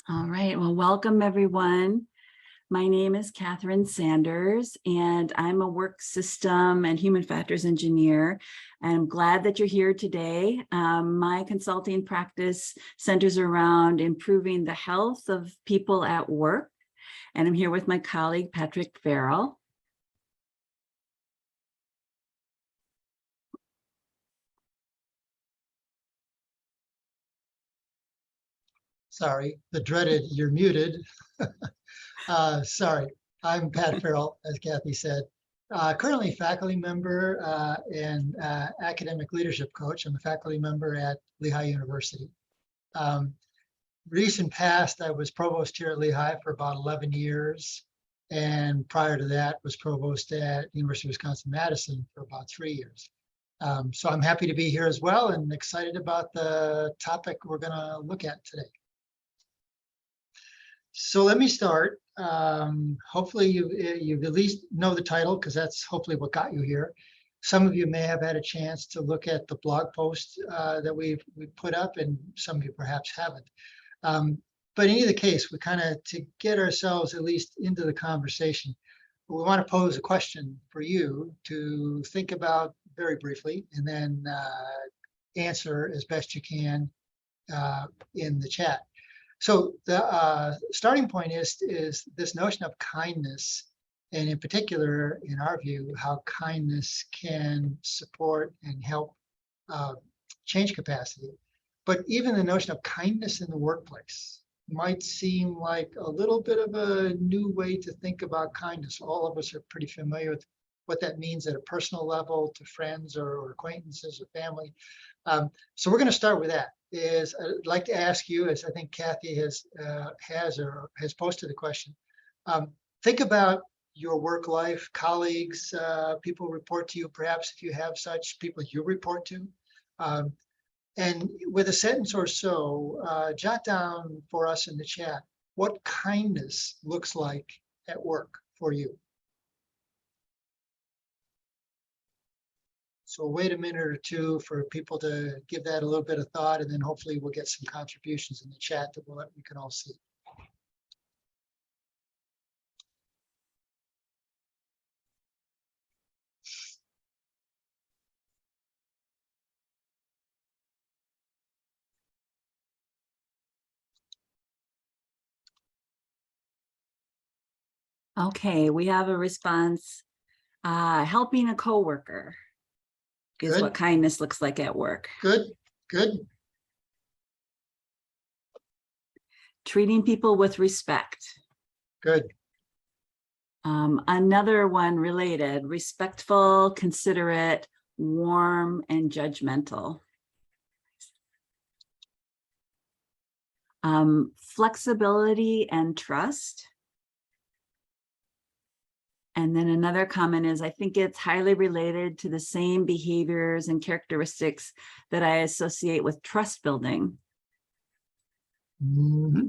All right, well, welcome everyone. My name is Katherine Sanders, and I'm a work system and human factors engineer. I'm glad that you're here today. My consulting practice centers around improving the health of people at work, and I'm here with my colleague, Patrick Farrell. Sorry, the dreaded, you're muted. Sorry, I'm Pat Farrell, as Kathy said. Currently faculty member and academic leadership coach. I'm a faculty member at Lehigh University. Recent past, I was provost here at Lehigh for about 11 years. And prior to that was provost at University of Wisconsin-Madison for about 3 years. So I'm happy to be here as well and excited about the topic we're gonna look at today. So let me start. Hopefully you at least know the title, because that's hopefully what got you here. Some of you may have had a chance to look at the blog post that we put up, and some of you perhaps haven't. But in either case, we kind of, to get ourselves at least into the conversation, we want to pose a question for you to think about very briefly, and then answer as best you can in the chat. So the starting point is this notion of kindness, and in particular, in our view, how kindness can support and help change capacity. But even the notion of kindness in the workplace might seem like a little bit of a new way to think about kindness. All of us are pretty familiar with what that means at a personal level to friends or acquaintances or family. So we're going to start with that. I'd like to ask you, as I think Kathy has posted the question, think about your work life, colleagues, people report to you, perhaps if you have such people you report to. And with a sentence or so, jot down for us in the chat what kindness looks like at work for you. So we'll wait a minute or two for people to give that a little bit of thought, and then hopefully we'll get some contributions in the chat that we can all see. Okay, we have a response. Helping a coworker is what kindness looks like at work. Good. Treating people with respect. Good. Another one related: respectful, considerate, warm, and judgmental. Flexibility and trust. And then another comment is, I think it's highly related to the same behaviors and characteristics that I associate with trust building. Mm-hmm.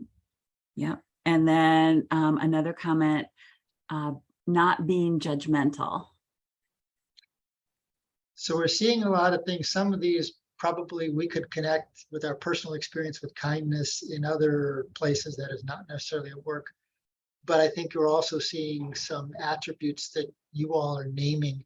Yeah. And then another comment, not being judgmental. So we're seeing a lot of things. Some of these probably we could connect with our personal experience with kindness in other places that is not necessarily at work. But I think you're also seeing some attributes that you all are naming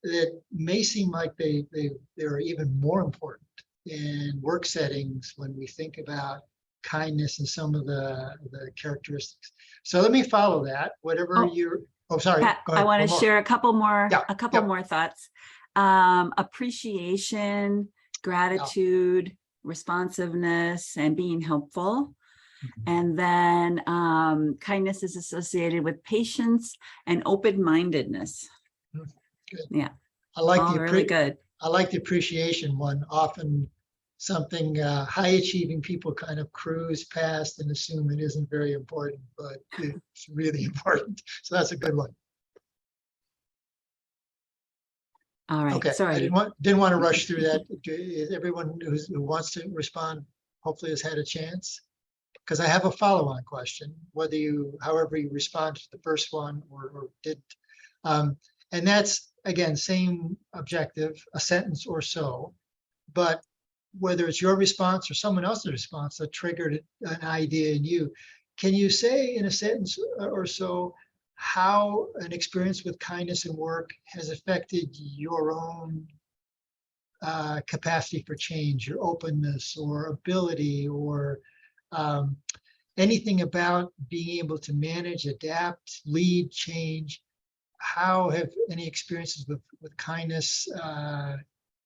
that may seem like they're even more important in work settings when we think about kindness and some of the characteristics. So let me follow that. Whatever you're. Oh, sorry. Pat, go ahead. I want to share a couple more. Yeah. A couple more thoughts. Appreciation, gratitude, responsiveness, and being helpful. And then kindness is associated with patience and open-mindedness. Good. Yeah, I like all really good. I like the appreciation one. Often something high-achieving people kind of cruise past and assume it isn't very important, but it's really important. So that's a good one. All right. Okay. Sorry. I didn't want to rush through that. Everyone who wants to respond hopefully has had a chance. Because I have a follow-on question, however you respond to the first one or didn't. And that's, again, same objective, a sentence or so, but whether it's your response or someone else's response that triggered an idea in you. Can you say in a sentence or so how an experience with kindness in work has affected your own capacity for change, your openness or ability, or anything about being able to manage, adapt, lead, change? How have any experiences with kindness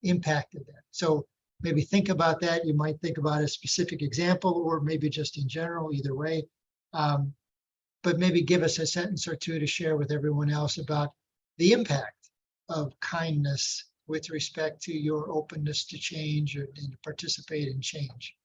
impacted that? So maybe think about that. You might think about a specific example, or maybe just in general, either way. But maybe give us a sentence or two to share with everyone else about the impact of kindness with respect to your openness to change and to participate in change.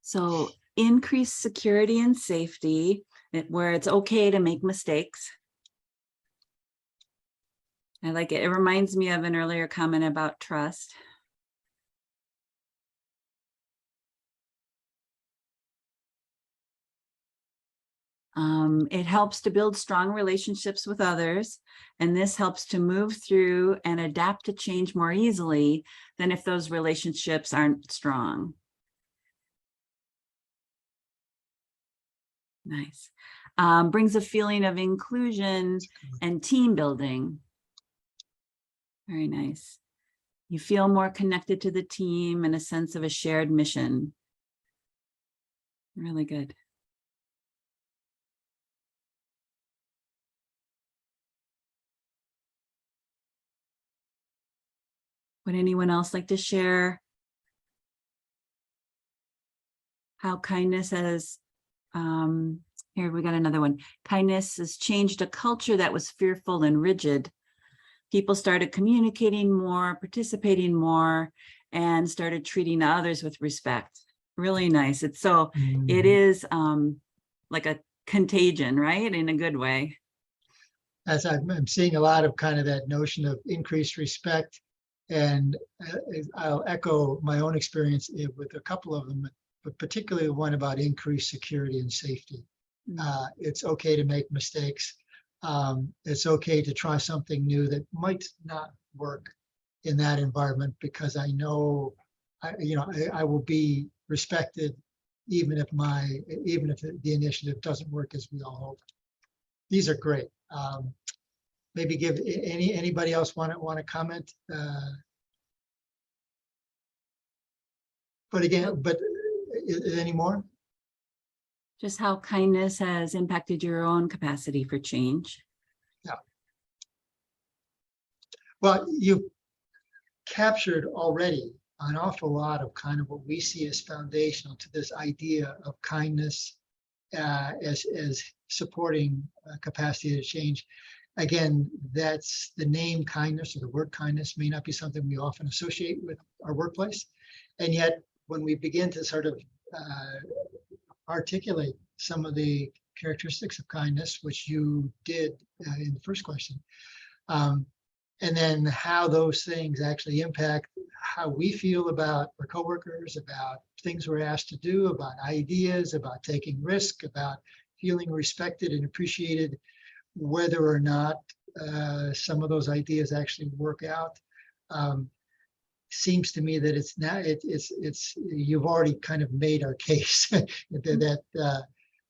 So increased security and safety, where it's okay to make mistakes. I like it. It reminds me of an earlier comment about trust. It helps to build strong relationships with others, and this helps to move through and adapt to change more easily than if those relationships aren't strong. Nice. Brings a feeling of inclusion and team building. Very nice. You feel more connected to the team and a sense of a shared mission. Really good. Would anyone else like to share how kindness has, here we got another one. Kindness has changed a culture that was fearful and rigid. People started communicating more, participating more, and started treating others with respect. Really nice. It's so, it is like a contagion, right? In a good way. As I'm seeing a lot of kind of that notion of increased respect. And I'll echo my own experience with a couple of them, but particularly the one about increased security and safety. It's okay to make mistakes. It's okay to try something new that might not work in that environment, because I know, I will be respected even if the initiative doesn't work as we all hope. These are great. Maybe give anybody else want to comment? But again, any more? Just how kindness has impacted your own capacity for change. Yeah. Well, you've captured already an awful lot of kind of what we see as foundational to this idea of kindness as supporting capacity to change. Again, that's the name kindness, or the word kindness may not be something we often associate with our workplace. And yet, when we begin to sort of articulate some of the characteristics of kindness, which you did in the first question, and then how those things actually impact how we feel about our coworkers, about things we're asked to do, about ideas, about taking risk, about feeling respected and appreciated, whether or not some of those ideas actually work out. Seems to me that it's not, you've already kind of made our case that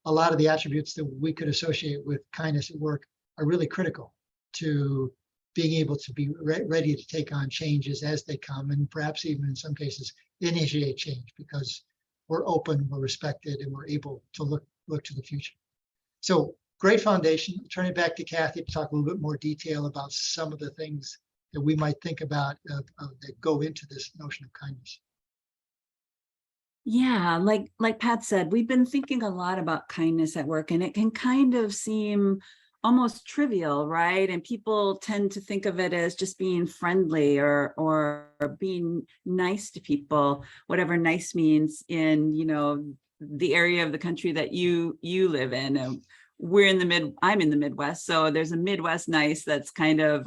a lot of the attributes that we could associate with kindness at work are really critical to being able to be ready to take on changes as they come, and perhaps even in some cases initiate change, because we're open, we're respected, and we're able to look to the future. So great foundation. I'll turn it back to Kathy to talk a little bit more detail about some of the things that we might think about that go into this notion of kindness. Yeah, like Pat said, we've been thinking a lot about kindness at work, and it can kind of seem almost trivial, right? And people tend to think of it as just being friendly or being nice to people, whatever nice means in, the area of the country that you live in. I'm in the Midwest, so there's a Midwest nice that's kind of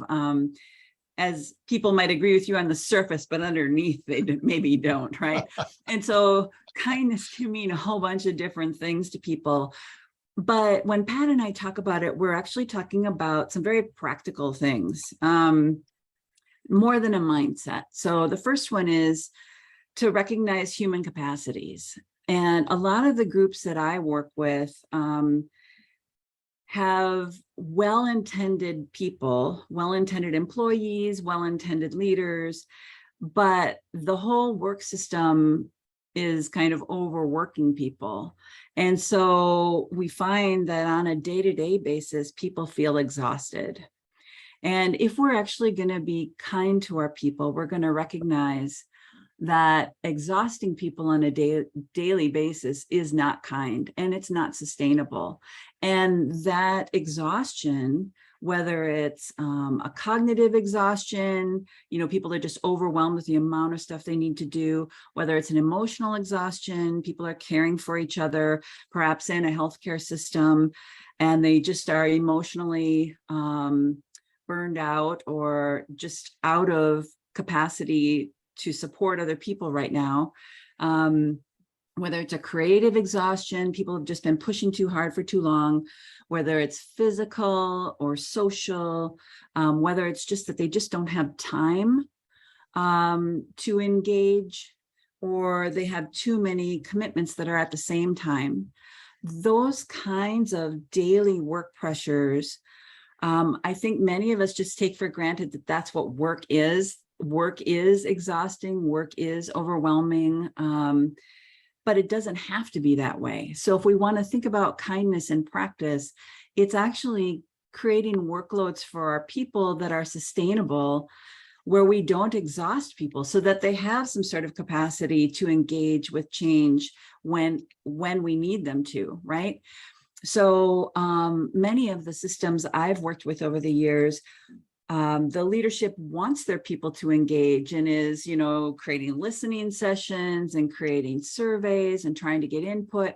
as people might agree with you on the surface, but underneath they maybe don't, right? And so kindness can mean a whole bunch of different things to people. But when Pat and I talk about it, we're actually talking about some very practical things, more than a mindset. So the first one is to recognize human capacities. And a lot of the groups that I work with have well-intended people, well-intended employees, well-intended leaders, but the whole work system is kind of overworking people. And so we find that on a day-to-day basis, people feel exhausted. And if we're actually going to be kind to our people, we're going to recognize that exhausting people on a daily basis is not kind and it's not sustainable. And that exhaustion, whether it's a cognitive exhaustion, people are just overwhelmed with the amount of stuff they need to do, whether it's an emotional exhaustion, people are caring for each other, perhaps in a healthcare system, and they just are emotionally burned out or just out of capacity to support other people right now. Whether it's a creative exhaustion, people have just been pushing too hard for too long, whether it's physical or social, whether it's just that they just don't have time to engage, or they have too many commitments that are at the same time. Those kinds of daily work pressures, I think many of us just take for granted that that's what work is. Work is exhausting, work is overwhelming, but it doesn't have to be that way. So if we want to think about kindness in practice, it's actually creating workloads for our people that are sustainable, where we don't exhaust people so that they have some sort of capacity to engage with change when we need them to, right? So many of the systems I've worked with over the years, the leadership wants their people to engage and is, creating listening sessions and creating surveys and trying to get input.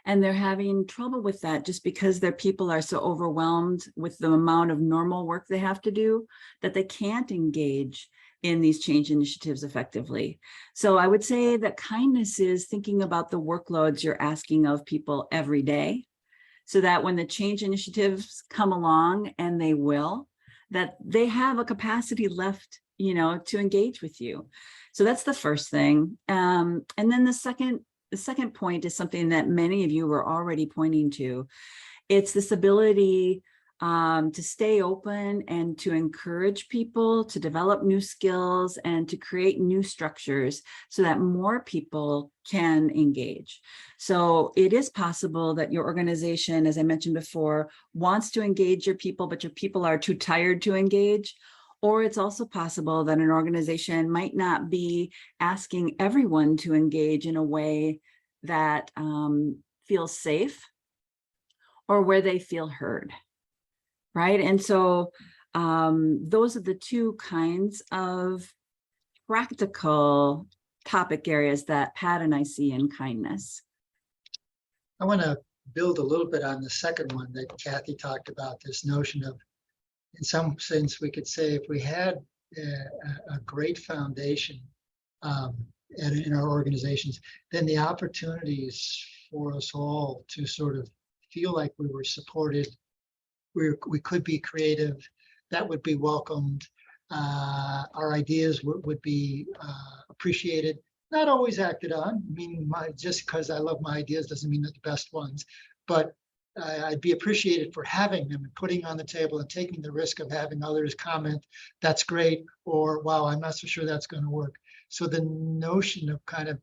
And they're having trouble with that just because their people are so overwhelmed with the amount of normal work they have to do that they can't engage in these change initiatives effectively. So I would say that kindness is thinking about the workloads you're asking of people every day, so that when the change initiatives come along, and they will, that they have a capacity left, to engage with you. So that's the first thing. And then the second point is something that many of you were already pointing to. It's this ability to stay open and to encourage people to develop new skills and to create new structures so that more people can engage. So it is possible that your organization, as I mentioned before, wants to engage your people, but your people are too tired to engage. Or it's also possible that an organization might not be asking everyone to engage in a way that feels safe or where they feel heard. Right. And so those are the two kinds of practical topic areas that Pat and I see in kindness. I want to build a little bit on the second one that Kathy talked about, this notion of, in some sense, we could say if we had a great foundation in our organizations, then the opportunities for us all to sort of feel like we were supported, we could be creative, that would be welcomed, our ideas would be appreciated, not always acted on. I mean, just because I love my ideas doesn't mean they're the best ones, but I'd be appreciated for having them and putting on the table and taking the risk of having others comment, that's great, or wow, I'm not so sure that's going to work. So the notion of kind of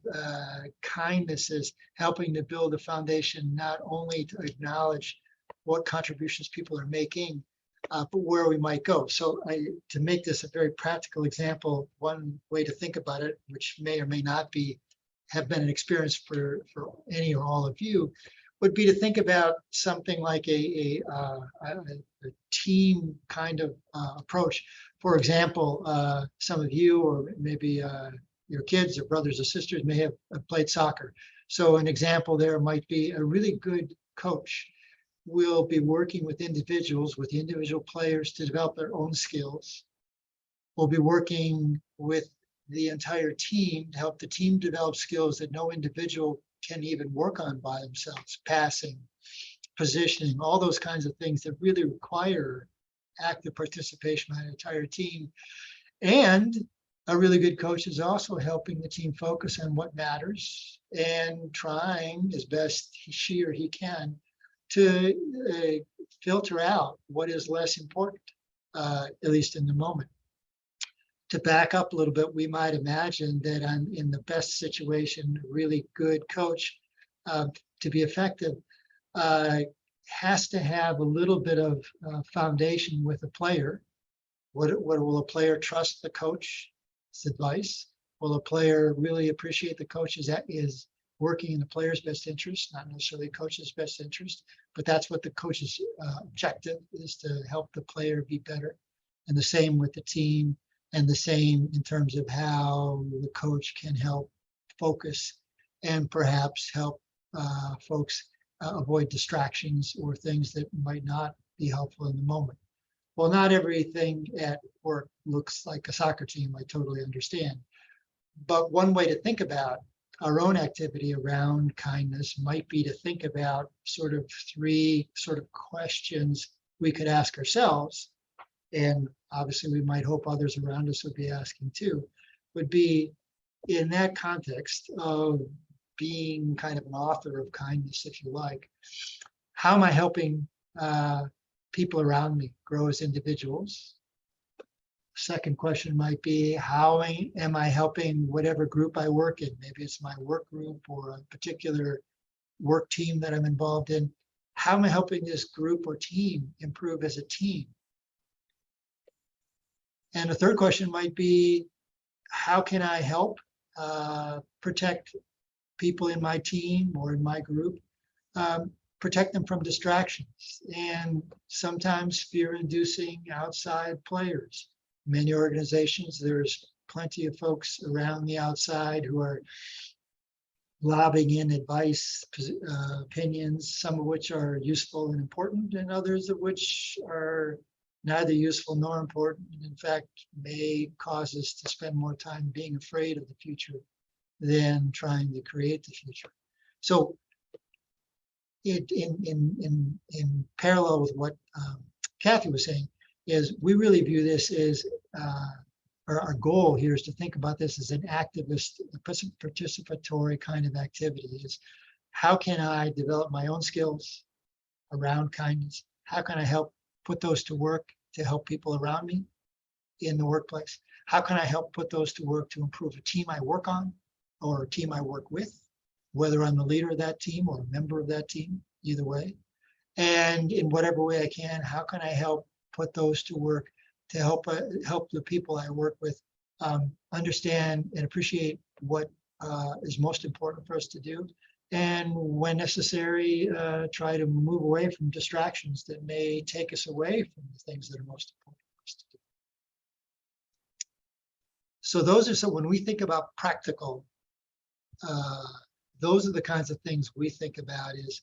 kindness is helping to build a foundation, not only to acknowledge what contributions people are making, but where we might go. So to make this a very practical example, one way to think about it, which may or may not have been an experience for any or all of you, would be to think about something like a team kind of approach. For example, some of you, or maybe your kids or brothers or sisters, may have played soccer. So an example there might be a really good coach will be working with individuals, with the individual players, to develop their own skills, We'll be working with the entire team to help the team develop skills that no individual can even work on by themselves. Passing, positioning, all those kinds of things that really require active participation by the entire team. And a really good coach is also helping the team focus on what matters and trying as best she or he can to filter out what is less important, at least in the moment. To back up a little bit, we might imagine that in the best situation, a really good coach to be effective has to have a little bit of foundation with a player. What will a player trust the coach's advice? Will a player really appreciate the coach is working in the player's best interest, not necessarily the coach's best interest, but that's what the coach's objective is, to help the player be better. And the same with the team, and the same in terms of how the coach can help focus and perhaps help folks avoid distractions or things that might not be helpful in the moment. Well, not everything at work looks like a soccer team, I totally understand. But one way to think about our own activity around kindness might be to think about sort of three sort of questions we could ask ourselves, and obviously we might hope others around us would be asking too, would be in that context of being kind of an author of kindness, if you like, how am I helping people around me grow as individuals? Second question might be, how am I helping whatever group I work in? Maybe it's my work group or a particular work team that I'm involved in. How am I helping this group or team improve as a team? And a third question might be, how can I help protect people in my team or in my group, protect them from distractions and sometimes fear-inducing outside players. Many organizations, there's plenty of folks around the outside who are lobbing in advice, opinions, some of which are useful and important, and others of which are neither useful nor important, and in fact may cause us to spend more time being afraid of the future than trying to create the future. So in parallel with what Kathy was saying, is we really view this as our goal here is to think about this as an activist, participatory kind of activity. Is how can I develop my own skills around kindness? How can I help put those to work to help people around me in the workplace? How can I help put those to work to improve a team I work on or a team I work with, whether I'm the leader of that team or a member of that team, either way. And in whatever way I can, how can I help put those to work to help the people I work with understand and appreciate what is most important for us to do, and when necessary, try to move away from distractions that may take us away from the things that are most important for us to do. So those are, so when we think about practical, those are the kinds of things we think about, is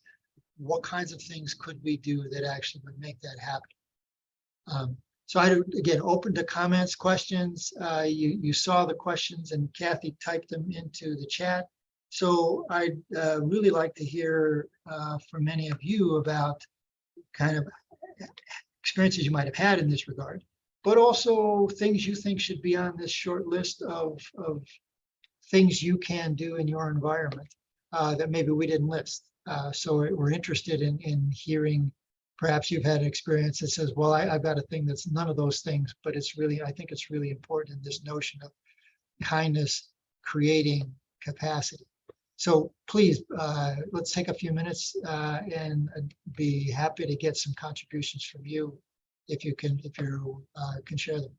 what kinds of things could we do that actually would make that happen. So I, again, open to comments, questions. You saw the questions and Kathy typed them into the chat. So I'd really like to hear from many of you about kind of experiences you might have had in this regard, but also things you think should be on this short list of things you can do in your environment that maybe we didn't list. So we're interested in hearing, perhaps you've had an experience that says, well, I've got a thing that's none of those things, but it's really, I think it's really important in this notion of kindness creating capacity. So please, let's take a few minutes and be happy to get some contributions from you if you can share them.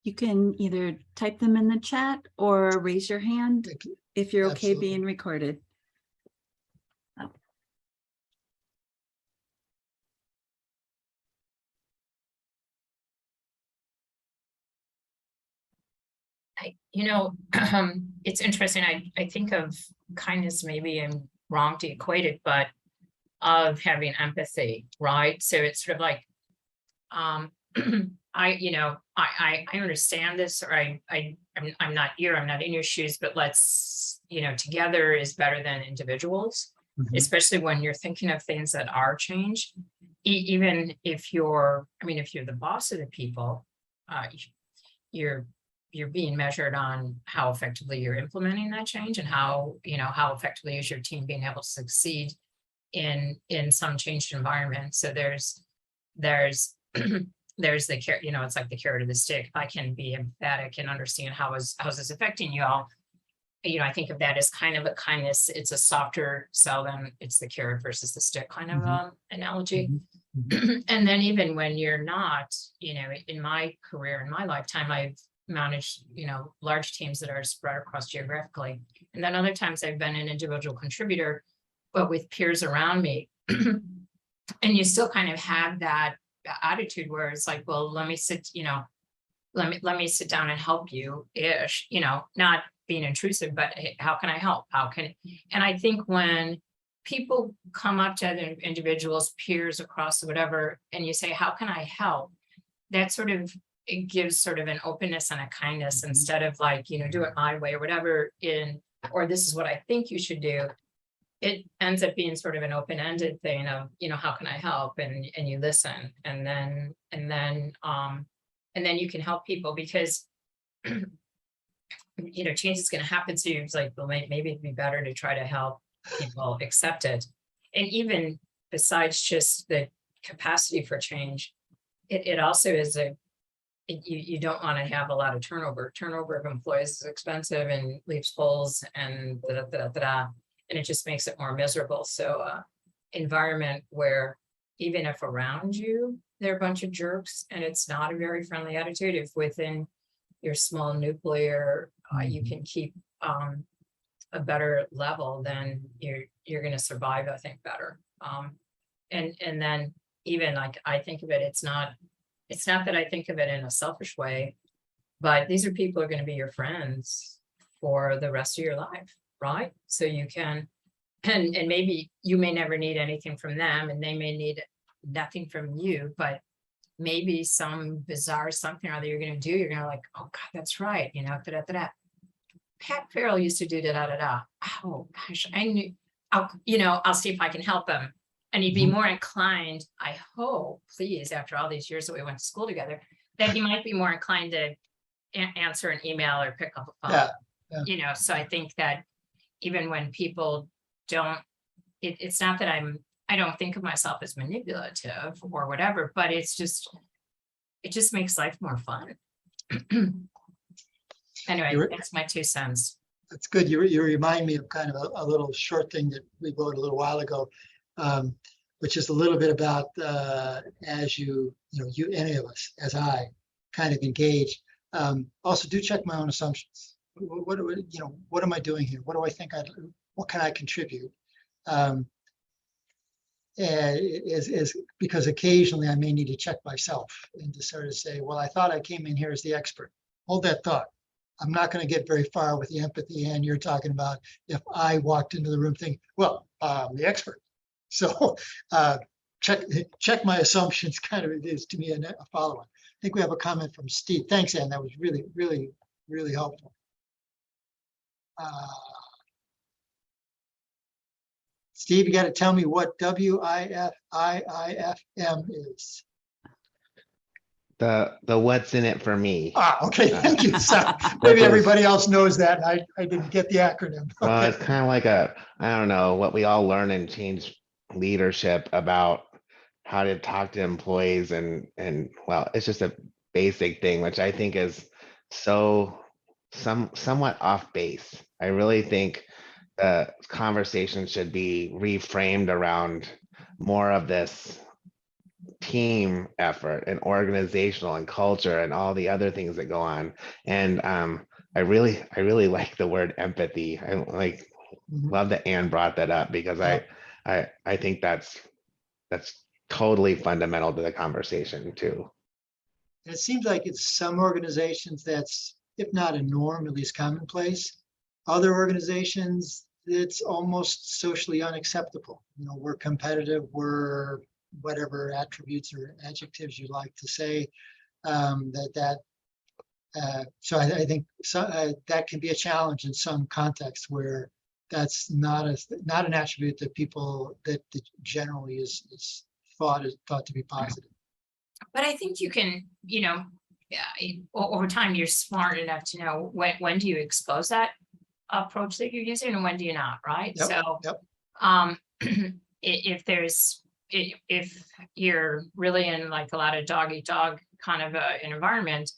You can either type them in the chat or raise your hand if you're okay Absolutely. being recorded. It's interesting. I think of kindness, maybe I'm wrong to equate it, but of having empathy, right? So it's sort of like I understand this, or I'm not here, I'm not in your shoes, but let's, together is better than individuals, Mhm. especially when you're thinking of things that are change. Even if if you're the boss of the people, you're you're being measured on how effectively you're implementing that change, and how effectively is your team being able to succeed in some changed environment. So there's there's the carrot, it's like the carrot or the stick. If I can be empathetic and understand how's this affecting you all, I think of that as kind of a kindness. It's a softer sell than it's the carrot versus the stick kind of analogy. And then even when you're not, in my career, in my lifetime, I've managed, large teams that are spread across geographically. And then other times I've been an individual contributor, but with peers around me. And you still kind of have that attitude where it's like, well, let me sit down and help you ish, not being intrusive, but hey, how can I help? And I think when people come up to other individuals, peers across whatever, and you say, how can I help? That it gives sort of an openness and a kindness, instead of like, do it my way or whatever, or this is what I think you should do. It ends up being sort of an open-ended thing of, how can I help? And you listen, and then you can help people, because change is going to happen to you. It's like, well, maybe it'd be better to try to help people accept it. And even besides just the capacity for change, it also is you don't want to have a lot of turnover. Turnover of employees is expensive and leaves holes and and it just makes it more miserable. So environment where even if around you they're a bunch of jerks and it's not a very friendly attitude, if within your small nuclear you can keep a better level, then you're going to survive, I think, better. And then even like I think of it, it's not that I think of it in a selfish way, but these are people who are going to be your friends for the rest of your life, right? So you can, and maybe you may never need anything from them, and they may need nothing from you, but maybe some bizarre something or other you're going to do, you're going to like, oh God, that's right, Pat Farrell used to do da. Oh gosh, I knew. I'll see if I can help him, and he'd be more inclined. I hope, please, after all these years that we went to school together, that he might be more inclined to answer an email or pick up a phone. Yeah. So I think that even when people don't, it's not that I don't think of myself as manipulative or whatever, but it just makes life more fun. Anyway, that's my 2 cents. That's good. You remind me of kind of a little short thing that we wrote a little while ago, which is a little bit about as you any of us, as I kind of engage. Also, do check my own assumptions. What am I doing here? What do I think what can I contribute? Is because occasionally I may need to check myself and to sort of say, well, I thought I came in here as the expert. Hold that thought. I'm not going to get very far with the empathy and you're talking about if I walked into the room thinking, well, I'm the expert. So check my assumptions kind of is to me a follow-on. I think we have a comment from Steve. Thanks, Ann. That was really, really, really helpful. Steve, you got to tell me what WIFIIFM is. The what's in it for me. Okay, thank you. So maybe everybody else knows that. And I didn't get the acronym. Well, it's kind of like I don't know, what we all learn in change leadership about how to talk to employees and well, it's just a basic thing, which I think is somewhat off base. I really think the conversation should be reframed around more of this team effort and organizational and culture and all the other things that go on. And I really like the word empathy. I love that Ann brought that up, because I think that's totally fundamental to the conversation too. And it seems like it's some organizations that's, if not a norm, at least commonplace. Other organizations, it's almost socially unacceptable. We're competitive, we're whatever attributes or adjectives you like to say. So I think that can be a challenge in some contexts where that's not an attribute that people that generally is thought to be positive. But I think you can, yeah, over time, you're smart enough to know when do you expose that approach that you're using and when do you not, right? Yep, So, yep. if you're really in like a lot of dog eat dog kind of an environment,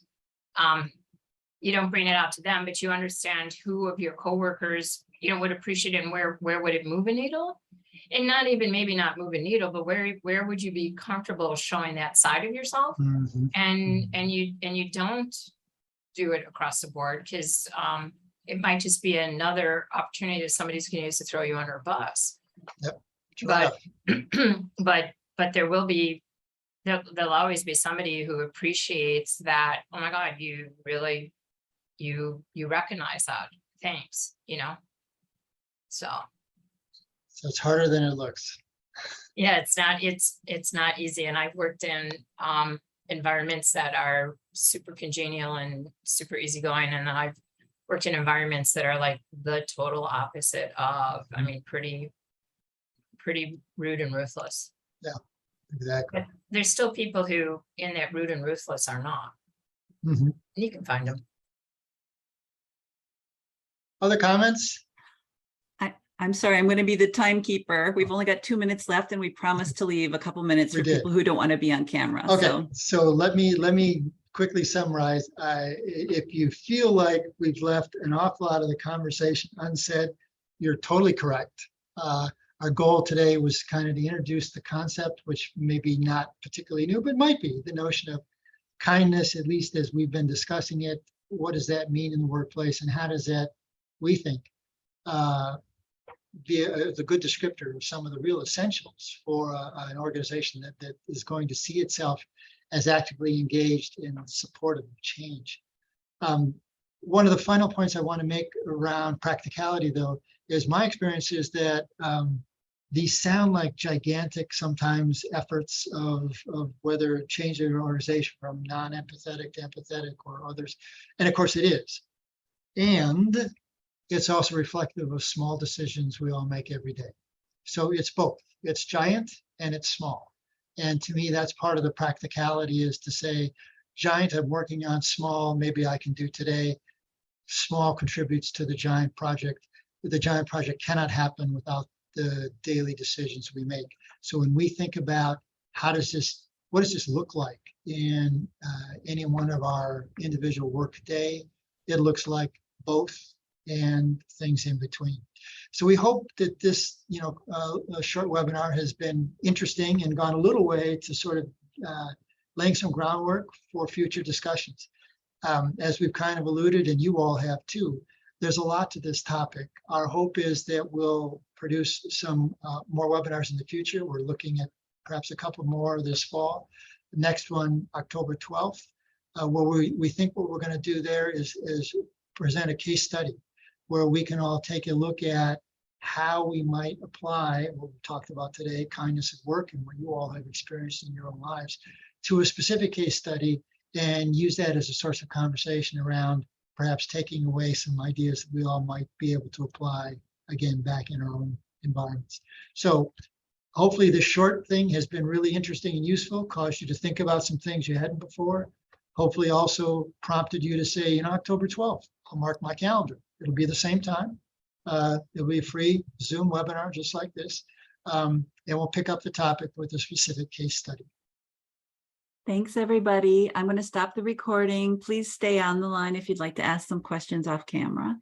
you don't bring it out to them, but you understand who of your coworkers, would appreciate it and where would it move a needle? And not even maybe not move a needle, but where would you be comfortable showing that side of yourself? Mhm. And you don't do it across the board because it might just be another opportunity that somebody's going to use to throw you under a bus. Yep. True But enough. but there'll always be somebody who appreciates that. Oh my God, you really you recognize that. Thanks. So it's harder than it looks. yeah, it's not easy. And I've worked in environments that are super congenial and super easygoing. And then I've worked in environments that are like the total opposite of, I mean, pretty rude and ruthless. Yeah, exactly. But there's still people who in that rude and ruthless are not. Mhm. And you can find them. Other comments? I'm sorry, I'm going to be the timekeeper. We've only got 2 minutes left and we promised to leave a couple minutes We for did. people who don't want to be on camera. Okay, so let me quickly summarize. If you feel like we've left an awful lot of the conversation unsaid, you're totally correct. Our goal today was kind of to introduce the concept, which maybe not particularly new, but might be the notion of kindness, at least as we've been discussing it. What does that mean in the workplace, and how does that, we think, be a good descriptor of some of the real essentials for an organization that is going to see itself as actively engaged in support of change. One of the final points I want to make around practicality, though, is my experience is that these sound like gigantic, sometimes, efforts of whether changing an organization from non-empathetic to empathetic or others. And of course it is. And it's also reflective of small decisions we all make every day. So it's both. It's giant and it's small. And to me, that's part of the practicality, is to say, giant, I'm working on, small, maybe I can do today. Small contributes to the giant project. The giant project cannot happen without the daily decisions we make. So when we think about what does this look like in any one of our individual work day, it looks like both and things in between. So we hope that this, a short webinar has been interesting and gone a little way to sort of laying some groundwork for future discussions. As we've kind of alluded, and you all have too, there's a lot to this topic. Our hope is that we'll produce some more webinars in the future. We're looking at perhaps a couple more this fall. The next one, October 12th, where we think what we're going to do there is present a case study where we can all take a look at how we might apply what we talked about today, kindness at work, and what you all have experienced in your own lives, to a specific case study, and use that as a source of conversation around perhaps taking away some ideas that we all might be able to apply again back in our own environments. So hopefully this short thing has been really interesting and useful, caused you to think about some things you hadn't before. Hopefully also prompted you to say, October 12th, I'll mark my calendar. It'll be the same time. It'll be a free Zoom webinar just like this. And we'll pick up the topic with a specific case study. Thanks, everybody. I'm going to stop the recording. Please stay on the line if you'd like to ask some questions off camera.